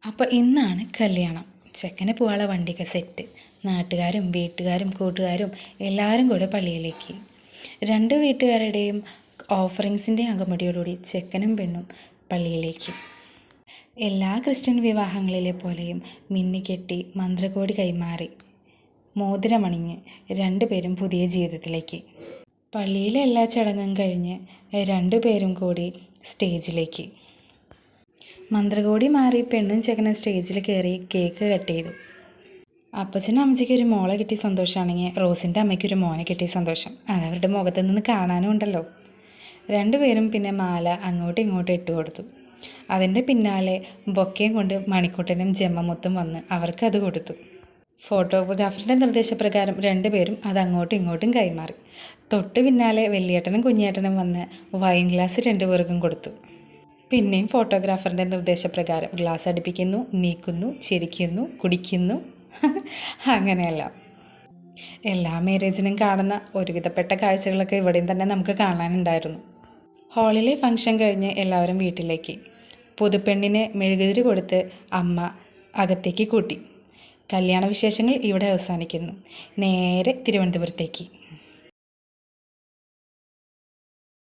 അപ്പോൾ ഇന്നാണ് കല്യാണം. ചെക്കന് പോകാനുള്ള വണ്ടിയൊക്കെ സെറ്റ്. നാട്ടുകാരും വീട്ടുകാരും കൂട്ടുകാരും എല്ലാവരും കൂടെ പള്ളിയിലേക്ക്. രണ്ട് വീട്ടുകാരുടെയും ഓഫറിങ്സിൻ്റെ അകമ്പടിയോടുകൂടി ചെക്കനും പെണ്ണും പള്ളിയിലേക്ക്. എല്ലാ ക്രിസ്ത്യൻ വിവാഹങ്ങളിലെ പോലെയും മിന്നിക്കെട്ടി മന്ത്രകോടി കൈമാറി മോതിരമണിഞ്ഞ് രണ്ടുപേരും പുതിയ ജീവിതത്തിലേക്ക്. പള്ളിയിലെ എല്ലാ ചടങ്ങും കഴിഞ്ഞ് രണ്ടുപേരും കൂടി സ്റ്റേജിലേക്ക്. മന്ത്രകോടി മാറി പെണ്ണും ചെക്കനും സ്റ്റേജിൽ കയറി കേക്ക് കട്ട് ചെയ്തു. അപ്പച്ചനും അമ്മച്ചിക്ക് ഒരു മോളെ കിട്ടിയ സന്തോഷമാണെങ്കിൽ റോസിൻ്റെ അമ്മയ്ക്കൊരു മോനെ കിട്ടിയ സന്തോഷം അതവരുടെ മുഖത്ത് നിന്ന് കാണാനും ഉണ്ടല്ലോ. രണ്ടുപേരും പിന്നെ മാല അങ്ങോട്ടും ഇങ്ങോട്ടും ഇട്ട് കൊടുത്തു. അതിൻ്റെ പിന്നാലെ ബൊക്കയും കൊണ്ട് മണിക്കുട്ടനും ജമ്മമുത്തും വന്ന് അവർക്കത് കൊടുത്തു. ഫോട്ടോഗ്രാഫറുടെ നിർദ്ദേശപ്രകാരം രണ്ടുപേരും അത് അങ്ങോട്ടും ഇങ്ങോട്ടും കൈമാറി. തൊട്ട് പിന്നാലെ വലിയേട്ടനും കുഞ്ഞേട്ടനും വന്ന് വൈൻ ഗ്ലാസ് രണ്ടുപേർക്കും കൊടുത്തു. പിന്നെയും ഫോട്ടോഗ്രാഫറിൻ്റെ നിർദ്ദേശപ്രകാരം ഗ്ലാസ് അടുപ്പിക്കുന്നു, നീക്കുന്നു, ചിരിക്കുന്നു, കുടിക്കുന്നു. അങ്ങനെയല്ല, എല്ലാ മാരേജിനും കാണുന്ന ഒരുവിധപ്പെട്ട കാഴ്ചകളൊക്കെ ഇവിടെയും തന്നെ നമുക്ക് കാണാനുണ്ടായിരുന്നു. ഹാളിലെ ഫംഗ്ഷൻ കഴിഞ്ഞ് എല്ലാവരും വീട്ടിലേക്ക്. പുതുപ്പെണ്ണിന് മെഴുകുതിരി കൊടുത്ത് അമ്മ അകത്തേക്ക് കൂട്ടി. കല്യാണ വിശേഷങ്ങൾ ഇവിടെ അവസാനിക്കുന്നു. നേരെ തിരുവനന്തപുരത്തേക്ക്.